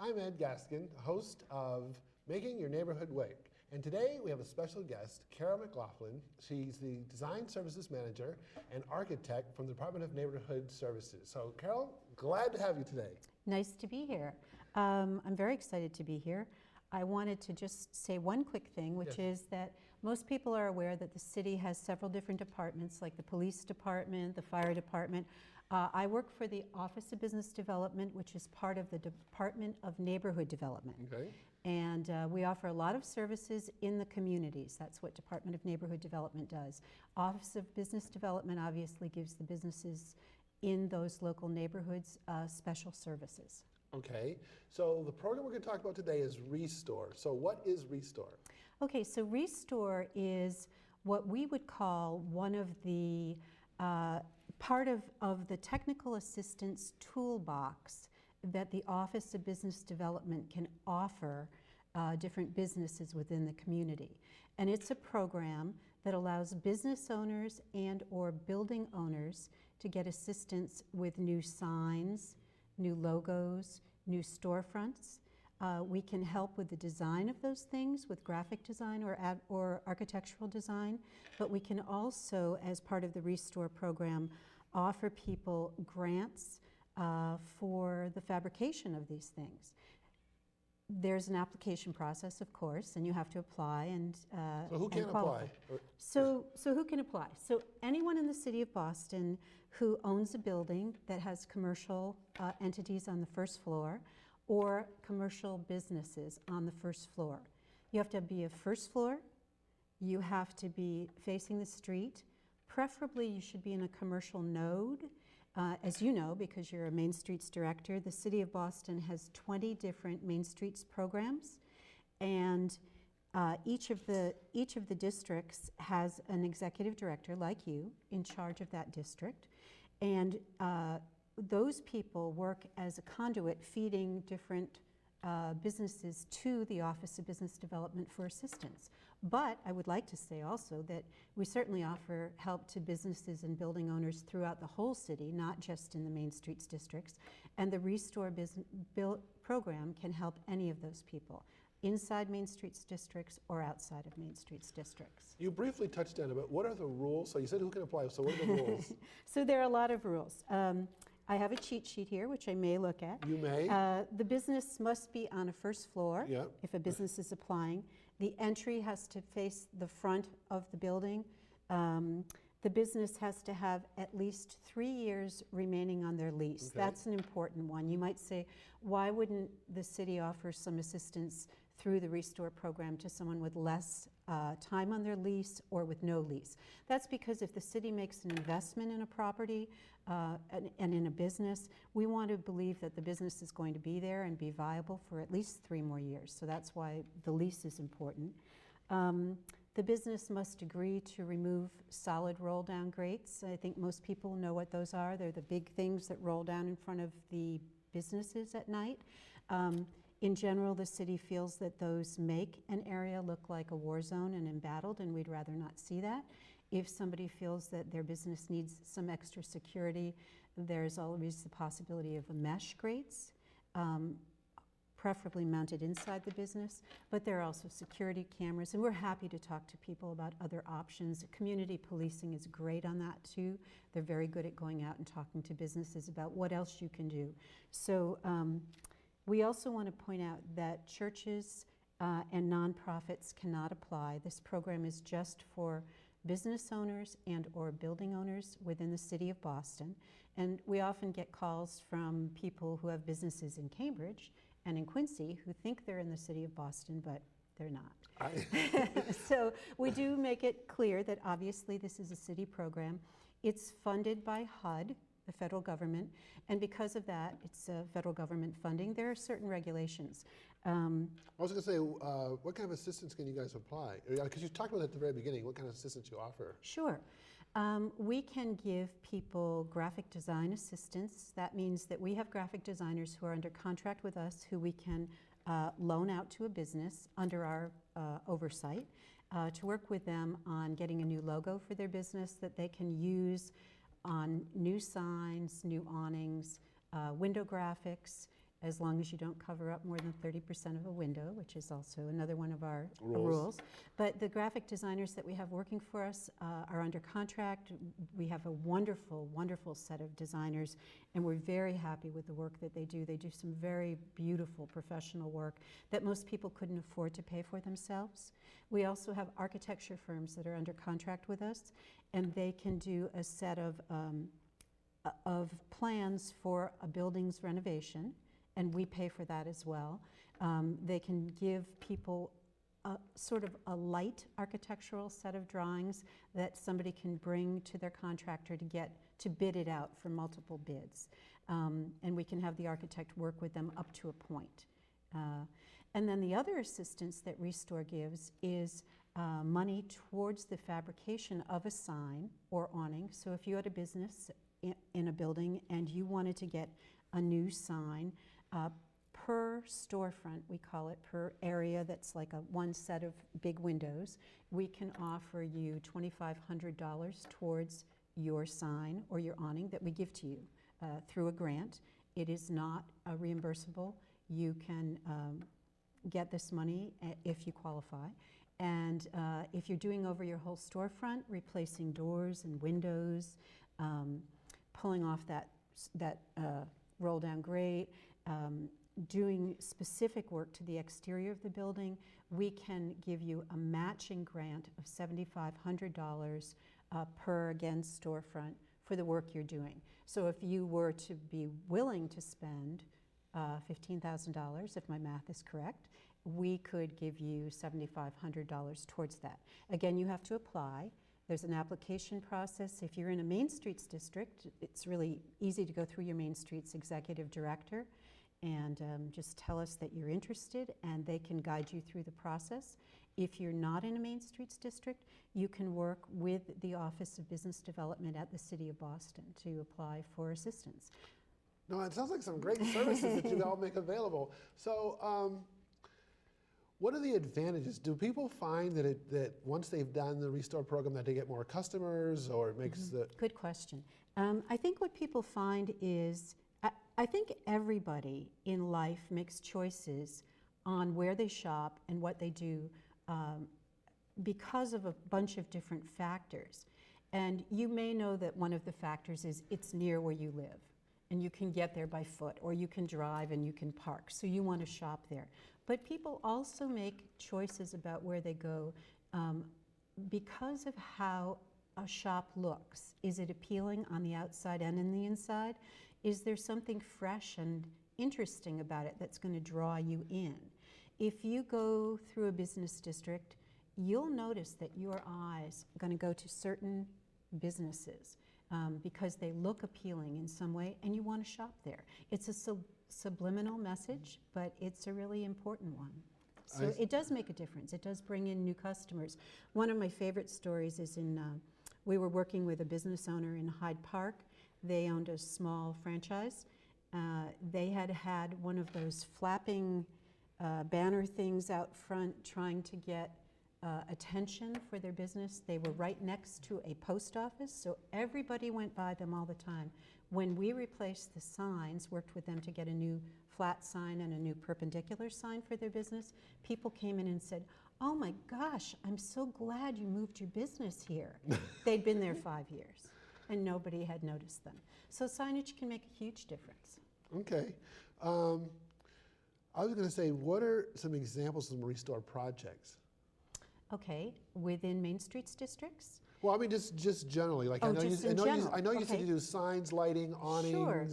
I'm Ed Gaskin, host of Making Your Neighborhood Wake. And today we have a special guest, Carol McLaughlin. She's the Design Services Manager and Architect from the Department of Neighborhood Services. So Carol, glad to have you today. Nice to be here. I'm very excited to be here. I wanted to just say one quick thing, which is that most people are aware that the city has several different departments, like the police department, the fire department. I work for the Office of Business Development, which is part of the Department of Neighborhood Development. Okay. And we offer a lot of services in the communities. That's what Department of Neighborhood Development does. Office of Business Development obviously gives the businesses in those local neighborhoods special services. Okay, so the program we're going to talk about today is Restore. So what is Restore? Okay, so Restore is what we would call one of the part of the technical assistance toolbox that the Office of Business Development can offer different businesses within the community. And it's a program that allows business owners and or building owners to get assistance with new signs, new logos, new storefronts. We can help with the design of those things with graphic design or architectural design, but we can also, as part of the Restore program, offer people grants for the fabrication of these things. There's an application process, of course, and you have to apply and So who can apply? So who can apply? So anyone in the city of Boston who owns a building that has commercial entities on the first floor or commercial businesses on the first floor. You have to be a first floor, you have to be facing the street, preferably you should be in a commercial node. As you know, because you're a Main Streets director, the City of Boston has 20 different Main Streets programs, and each of the districts has an executive director like you in charge of that district, and those people work as a conduit feeding different businesses to the Office of Business Development for assistance. But I would like to say also that we certainly offer help to businesses and building owners throughout the whole city, not just in the Main Streets districts. And the Restore program can help any of those people, inside Main Streets districts or outside of Main Streets districts. You briefly touched on it, what are the rules? So you said who can apply, so what are the rules? So there are a lot of rules. I have a cheat sheet here, which I may look at. You may. The business must be on a first floor if a business is applying. The entry has to face the front of the building. The business has to have at least 3 years remaining on their lease. Okay. That's an important one. You might say, why wouldn't the city offer some assistance through the Restore program to someone with less time on their lease or with no lease? That's because if the city makes an investment in a property and in a business, we want to believe that the business is going to be there and be viable for at least 3 more years. So that's why the lease is important. The business must agree to remove solid roll-down grates. I think most people know what those are. They're the big things that roll down in front of the businesses at night. In general, the city feels that those make an area look like a war zone and embattled, and we'd rather not see that. If somebody feels that their business needs some extra security, there's always the possibility of a mesh grates, preferably mounted inside the business, but there are also security cameras, and we're happy to talk to people about other options. Community policing is great on that too. They're very good at going out and talking to businesses about what else you can do. So we also want to point out that churches and nonprofits cannot apply. This program is just for business owners and or building owners within the city of Boston. And we often get calls from people who have businesses in Cambridge and in Quincy who think they're in the city of Boston, but they're not. So we do make it clear that obviously this is a city program. It's funded by HUD, the federal government, and because of that, it's federal government funding. There are certain regulations. I was going to say, what kind of assistance can you guys apply? Because you talked about it at the very beginning, what kind of assistance you offer? Sure. We can give people graphic design assistance. That means that we have graphic designers who are under contract with us who we can loan out to a business under our oversight to work with them on getting a new logo for their business that they can use on new signs, new awnings, window graphics, as long as you don't cover up more than 30% of a window, which is also another one of our Rules. rules. But the graphic designers that we have working for us are under contract. We have a wonderful, wonderful set of designers, and we're very happy with the work that they do. They do some very beautiful professional work that most people couldn't afford to pay for themselves. We also have architecture firms that are under contract with us, and they can do a set of plans for a building's renovation, and we pay for that as well. They can give people sort of a light architectural set of drawings that somebody can bring to their contractor to bid it out for multiple bids. And we can have the architect work with them up to a point. And then the other assistance that Restore gives is money towards the fabrication of a sign or awning. So if you had a business in a building and you wanted to get a new sign, per storefront, we call it, per area that's like one set of big windows, we can offer you $2,500 towards your sign or your awning that we give to you through a grant. It is not reimbursable. You can get this money if you qualify. And if you're doing over your whole storefront, replacing doors and windows, pulling off that roll-down grate, doing specific work to the exterior of the building, we can give you a matching grant of $7,500 per, again, storefront for the work you're doing. So if you were to be willing to spend $15,000, if my math is correct, we could give you $7,500 towards that. Again, you have to apply. There's an application process. If you're in a Main Streets district, it's really easy to go through your Main Streets executive director and just tell us that you're interested, and they can guide you through the process. If you're not in a Main Streets district, you can work with the Office of Business Development at the City of Boston to apply for assistance. No, it sounds like some great services that you all make available. So what are the advantages? Do people find that once they've done the Restore program that they get more customers, or it makes the... Good question. I think what people find is, I think everybody in life makes choices on where they shop and what they do because of a bunch of different factors. And you may know that one of the factors is it's near where you live, and you can get there by foot, or you can drive and you can park, so you want to shop there. But people also make choices about where they go because of how a shop looks. Is it appealing on the outside and in the inside? Is there something fresh and interesting about it that's going to draw you in? If you go through a business district, you'll notice that your eyes are going to go to certain businesses because they look appealing in some way, and you want to shop there. It's a subliminal message, but it's a really important one. So it does make a difference. It does bring in new customers. One of my favorite stories is we were working with a business owner in Hyde Park. They owned a small franchise. They had one of those flapping banner things out front trying to get attention for their business. They were right next to a post office, so everybody went by them all the time. When we replaced the signs, worked with them to get a new flat sign and a new perpendicular sign for their business, people came in and said, "Oh my gosh, I'm so glad you moved your business here." They'd been there 5 years, and nobody had noticed them. So signage can make a huge difference. Okay. I was going to say, what are some examples of some Restore projects? Okay, within Main Streets districts? Well, I mean, just generally. Like, Oh, just in general. I know you said Okay. you do signs, lighting, awnings. Sure.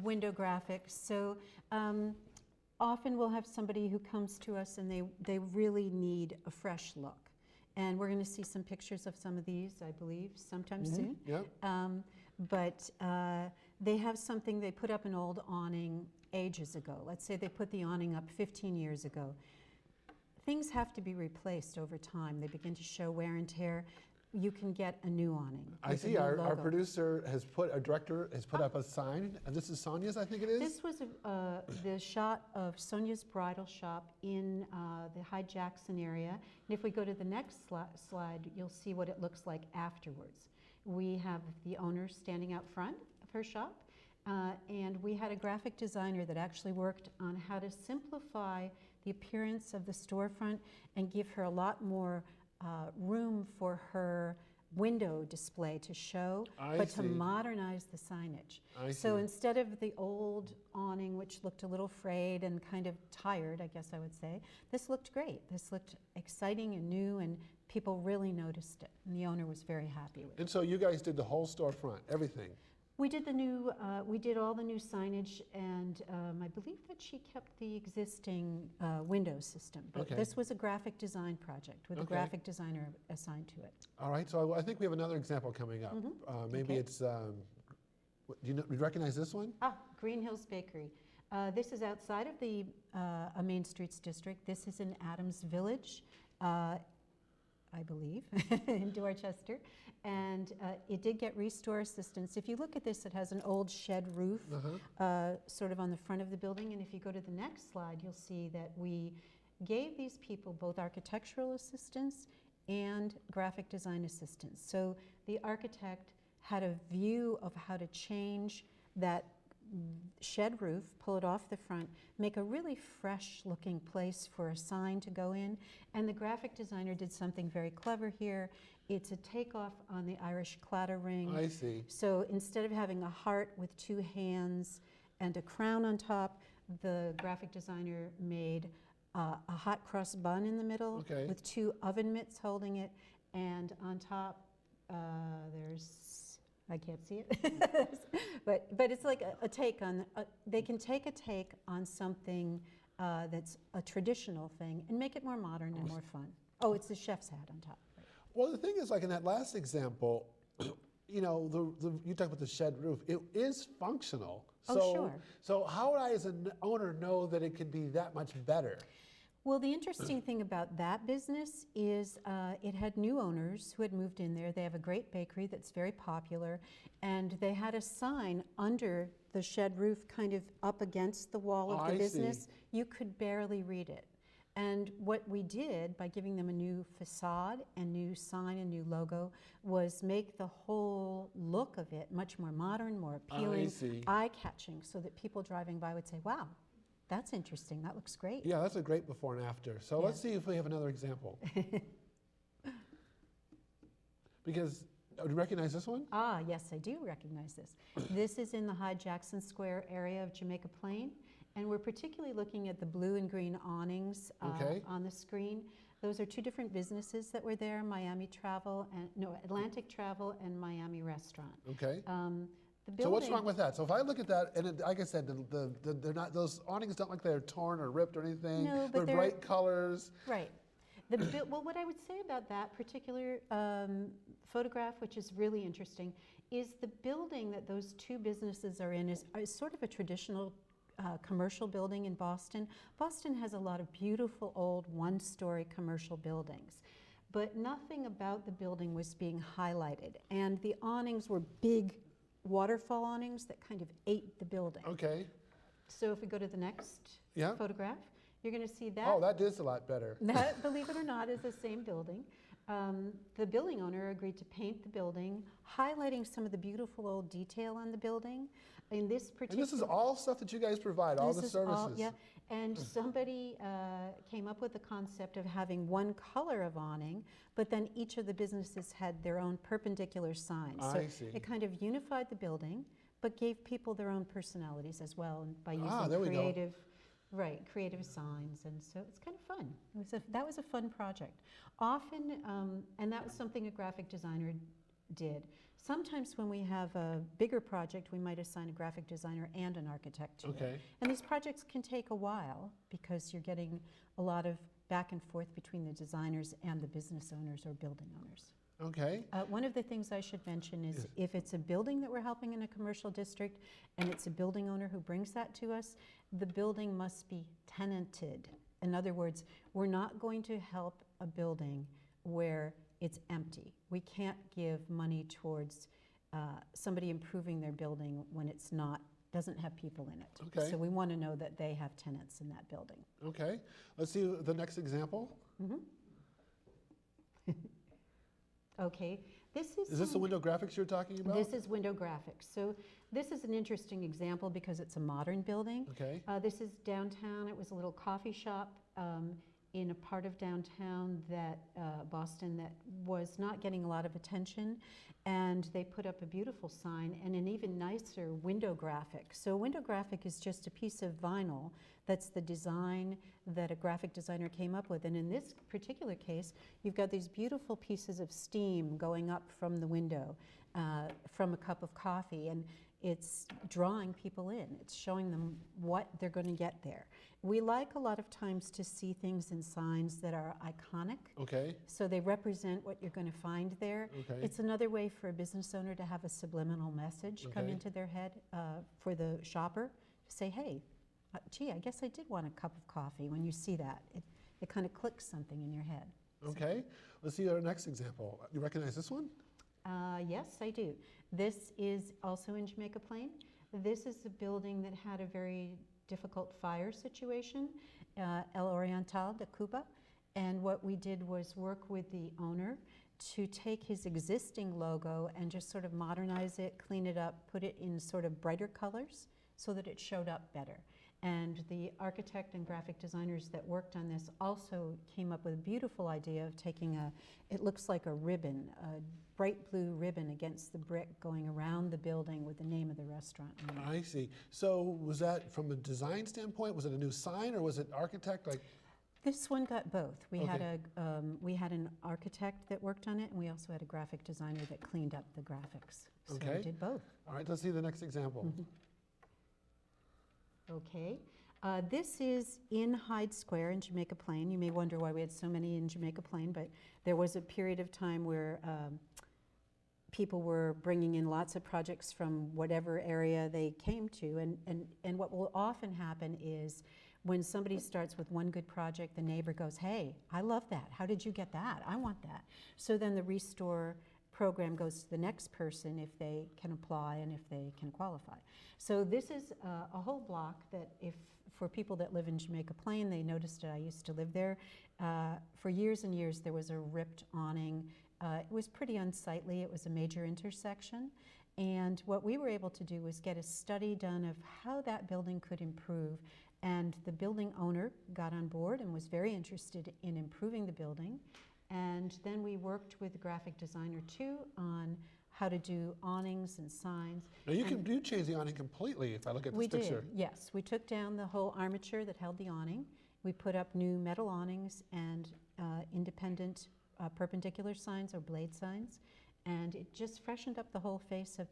Window graphics. So often we'll have somebody who comes to us and they really need a fresh look. And we're going to see some pictures of some of these, I believe, sometime soon. Yep. But they have something, they put up an old awning ages ago. Let's say they put the awning up 15 years ago. Things have to be replaced over time. They begin to show wear and tear. You can get a new awning. I see our producer our director has put up a sign. And this is Sonia's, I think it is? This was the shot of Sonia's bridal shop in the Hyde Jackson area. And if we go to the next slide, you'll see what it looks like afterwards. We have the owner standing out front of her shop, And we had a graphic designer that actually worked on how to simplify the appearance of the storefront and give her a lot more room for her window display to show, but to modernize the signage. So instead of the old awning, which looked a little frayed and kind of tired, I guess I would say, this looked great. This looked exciting and new, and people really noticed it. And the owner was very happy with it. And so you guys did the whole storefront, everything? We did the new, we did all the new signage, and I believe that she kept the existing window system. But this was a graphic design project with a graphic designer assigned to it. All right, so I think we have another example coming up. Maybe it's, do you recognize this one? Ah, Green Hills Bakery. This is outside of the Main Streets district. This is in Adams Village, I believe, in Dorchester. And it did get restore assistance. If you look at this, it has an old shed roof sort of on the front of the building. And if you go to the next slide, you'll see that we gave these people both architectural assistance and graphic design assistance. So the architect had a view of how to change that shed roof, pull it off the front, make a really fresh looking place for a sign to go in. And the graphic designer did something very clever here. It's a takeoff on the Irish clatter ring. I see. So instead of having a heart with two hands and a crown on top, the graphic designer made a hot cross bun in the middle with two oven mitts holding it. And on top, there's, I can't see it, but it's like a take on, they can take a take on something that's a traditional thing and make it more modern and more fun. Oh, it's the chef's hat on top. Well, the thing is, like in that last example, you know, you talk about the shed roof. It is functional. Oh, sure. So how would I, as an owner, know that it could be that much better? Well, the interesting thing about that business is it had new owners who had moved in there. They have a great bakery that's very popular, and they had a sign under the shed roof kind of up against the wall of the business. You could barely read it. And what we did by giving them a new facade and new sign and new logo was make the whole look of it much more modern, more appealing, eye-catching, so that people driving by would say, wow, that's interesting, that looks great. Yeah, that's a great before and after. So let's see if we have another example. Because, do you recognize this one? Ah, yes, I do recognize this. This is in the Hyde Jackson Square area of Jamaica Plain. And we're particularly looking at the blue and green awnings on the screen. Those are two different businesses that were there, Atlantic Travel and Miami Restaurant. Okay. The building, so what's wrong with that? So if I look at that, and like I said, they're not, those awnings don't look like they're torn or ripped or anything. No, but they're bright colors. Right. Well, what I would say about that particular photograph, which is really interesting, is the building that those two businesses are in is sort of a traditional commercial building in Boston. Boston has a lot of beautiful old one-story commercial buildings, but nothing about the building was being highlighted. And the awnings were big waterfall awnings that kind of ate the building. Okay. So if we go to the next photograph, you're going to see that. Oh, that is a lot better. That, believe it or not, is the same building. The building owner agreed to paint the building, highlighting some of the beautiful old detail on the building. In this particular, and this is all stuff that you guys provide, all the services. And somebody came up with the concept of having one color of awning, but then each of the businesses had their own perpendicular signs. So it kind of unified the building, but gave people their own personalities as well by using creative signs, and so it's kind of fun. That was a fun project. Often, and that was something a graphic designer did. Sometimes when we have a bigger project, we might assign a graphic designer and an architect to it. And these projects can take a while because you're getting a lot of back and forth between the designers and the business owners or building owners. Okay. One of the things I should mention is if it's a building that we're helping in a commercial district and it's a building owner who brings that to us, the building must be tenanted. In other words, we're not going to help a building where it's empty. We can't give money towards somebody improving their building when it's doesn't have people in it. Okay. So we want to know that they have tenants in that building. Okay. Let's see the next example. Okay. This Is this the window graphics you're talking about? This is window graphics. So this is an interesting example because it's a modern building. Okay. This is downtown. It was a little coffee shop in a part of downtown that Boston that was not getting a lot of attention, and they put up a beautiful sign and an even nicer window graphic. So a window graphic is just a piece of vinyl that's the design that a graphic designer came up with. And in this particular case, you've got these beautiful pieces of steam going up from the window from a cup of coffee, and it's drawing people in. It's showing them what they're going to get there. We like a lot of times to see things in signs that are iconic. Okay. So they represent what you're going to find there. Okay. It's another way for a business owner to have a subliminal message come Okay. into their head for the shopper to say, hey, gee, I guess I did want a cup of coffee. When you see that, it kind of clicks something in your head. Okay. Let's see our next example. You recognize this one? Yes, I do. This is also in Jamaica Plain. This is a building that had a very difficult fire situation, El Oriental de Cuba. And what we did was work with the owner to take his existing logo and just sort of modernize it, clean it up, put it in sort of brighter colors so that it showed up better. And the architect and graphic designers that worked on this also came up with a beautiful idea of taking it looks like a ribbon, a bright blue ribbon against the brick going around the building with the name of the restaurant on it. I see. So was that from a design standpoint? Was it a new sign or was it architect? Like, This one got both. We had Okay. we had an architect that worked on it, and we also had a graphic designer that cleaned up the graphics. So Okay. we did both. all right, let's see the next example. Okay. This is in Hyde Square in Jamaica Plain. You may wonder why we had so many in Jamaica Plain, but there was a period of time where people were bringing in lots of projects from whatever area they came to. And what will often happen is when somebody starts with one good project, the neighbor goes, hey, I love that. How did you get that? I want that. So then the Restore program goes to the next person if they can apply and if they can qualify. So this is a whole block that if for people that live in Jamaica Plain, they noticed it. I used to live there. For years and years, there was a ripped awning. It was pretty unsightly. It was a major intersection. And what we were able to do was get a study done of how that building could improve. And the building owner got on board and was very interested in improving the building. And then we worked with the graphic designer too on how to do awnings and signs. Now you change the awning completely if I look at this We picture. did, yes. We took down the whole armature that held the awning. We put up new metal awnings and independent perpendicular signs or blade signs. And it just freshened up the whole face of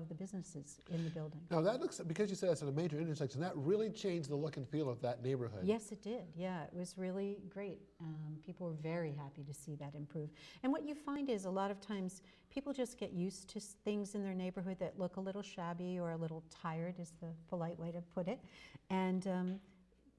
the businesses in the building. Now that looks, because you said it's at a major intersection, that really changed the look and feel of that neighborhood. Yes, it did. Yeah, it was really great. People were very happy to see that improve. And what you find is a lot of times people just get used to things in their neighborhood that look a little shabby or a little tired, is the polite way to put it. And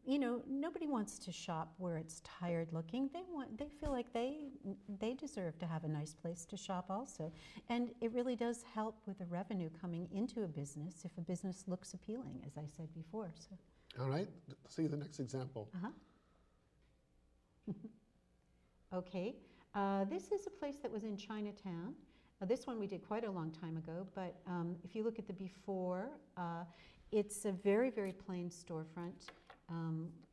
you know, nobody wants to shop where it's tired looking. They feel like they deserve to have a nice place to shop also. And it really does help with the revenue coming into a business if a business looks appealing, as I said before. So. All right, see the next example. Okay, this is a place that was in Chinatown. This one we did quite a long time ago, but if you look at the before, it's a very, very plain storefront.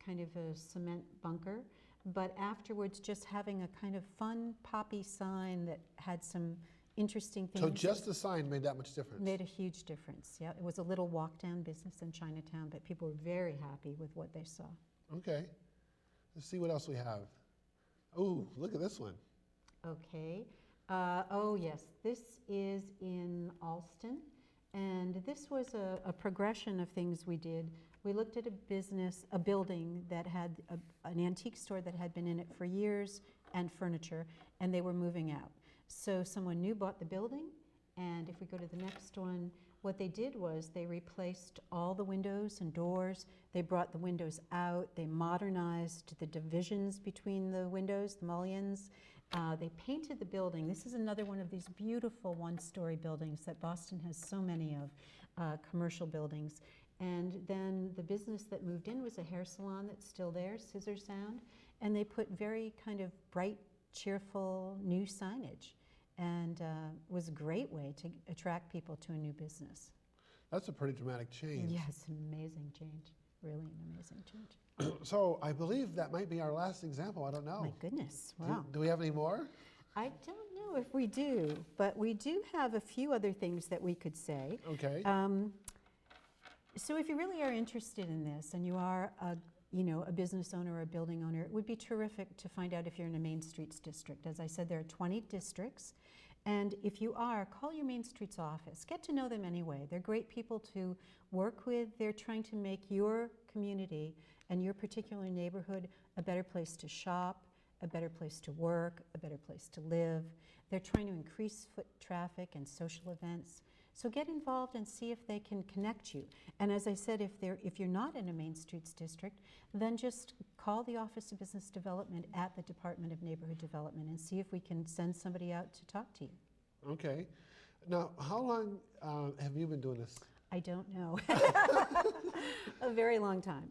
Kind of a cement bunker, but afterwards just having a kind of fun poppy sign that had some interesting things. So just the sign made that much difference? Made a huge difference, yeah. It was a little walk-down business in Chinatown, but people were very happy with what they saw. Okay, let's see what else we have. Oh, look at this one. Okay, oh yes, this is in Alston, and this was a progression of things we did. We looked at a building that had an antique store that had been in it for years and furniture, and they were moving out. So someone new bought the building, and if we go to the next one, what they did was they replaced all the windows and doors. They brought the windows out. They modernized the divisions between the windows, the mullions. They painted the building. This is another one of these beautiful one-story buildings that Boston has so many of, commercial buildings. And then the business that moved in was a hair salon that's still there, Scissor Sound, and they put very kind of bright, cheerful, new signage. and was a great way to attract people to a new business. That's a pretty dramatic change. Yes, an amazing change, really an amazing change. So I believe that might be our last example. I don't know. My goodness, Do- wow. Do we have any more? I don't know if we do, but we do have a few other things that we could say. Okay. So if you really are interested in this and you are a business owner or a building owner, it would be terrific to find out if you're in a Main Streets district. As I said, there are 20 districts. And if you are, call your Main Streets office. Get to know them anyway. They're great people to work with. They're trying to make your community and your particular neighborhood a better place to shop, a better place to work, a better place to live. They're trying to increase foot traffic and social events. So get involved and see if they can connect you. And as I said, if you're not in a Main Streets district, then just call the Office of Business Development at the Department of Neighborhood Development and see if we can send somebody out to talk to you. Okay. Now, how long have you been doing this? I don't know. A very long time.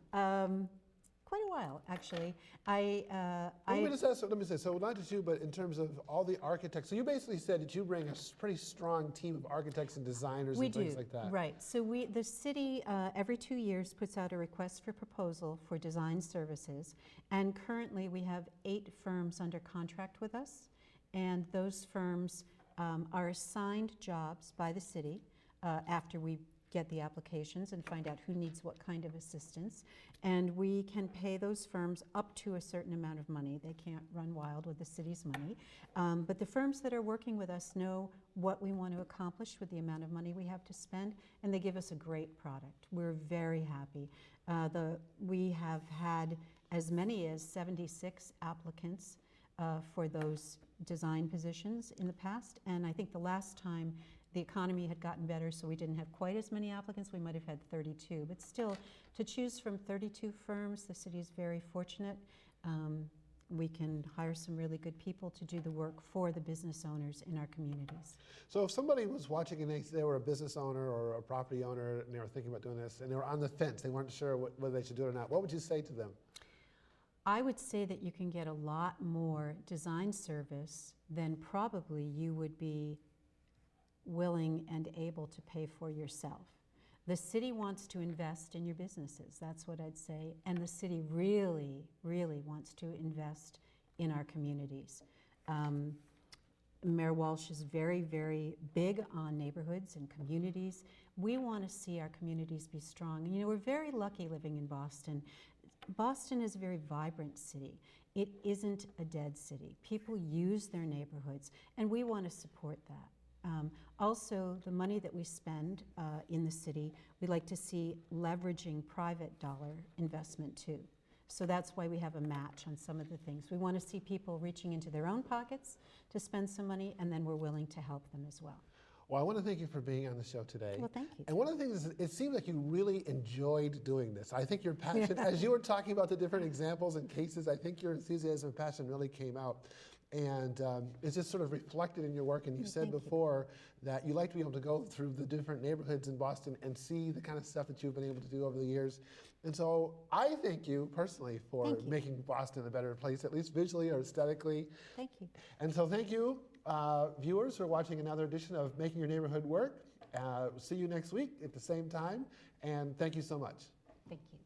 Quite a while, actually. Let me say, so not just you, but in terms of all the architects. So you basically said that you bring a pretty strong team of architects and designers and things like that. Right. So the city every 2 years puts out a request for proposal for design services, and currently we have 8 firms under contract with us, and those firms are assigned jobs by the city after we get the applications and find out who needs what kind of assistance. And we can pay those firms up to a certain amount of money. They can't run wild with the city's money. But the firms that are working with us know what we want to accomplish with the amount of money we have to spend, and they give us a great product. We're very happy. We have had as many as 76 applicants for those design positions in the past, and I think the last time the economy had gotten better, so we didn't have quite as many applicants. We might have had 32, but still, to choose from 32 firms, the city is very fortunate. We can hire some really good people to do the work for the business owners in our communities. So if somebody was watching and they were a business owner or a property owner and they were thinking about doing this and they were on the fence, they weren't sure whether they should do it or not, what would you say to them? I would say that you can get a lot more design service than probably you would be willing and able to pay for yourself. The city wants to invest in your businesses, that's what I'd say, and the city really, really wants to invest in our communities. Mayor Walsh is very, very big on neighborhoods and communities. We want to see our communities be strong. You know, we're very lucky living in Boston. Boston is a very vibrant city. It isn't a dead city. People use their neighborhoods, and we want to support that. Also, the money that we spend in the city, we like to see leveraging private dollar investment too. So that's why we have a match on some of the things. We want to see people reaching into their own pockets to spend some money, and then we're willing to help them as well. Well, I want to thank you for being on the show today. Well, thank you. And one of the things is, it seems like you really enjoyed doing this. I think your passion, as you were talking about the different examples and cases, I think your enthusiasm and passion really came out. And it's just sort of reflected in your work. And you said before that you like to be able to go through the different neighborhoods in Boston and see the kind of stuff that you've been able to do over the years. And so I thank you personally for making Boston a better place, at least visually or aesthetically. Thank you. And so thank you, viewers, for watching another edition of Making Your Neighborhood Work. See you next week at the same time. And thank you so much. Thank you.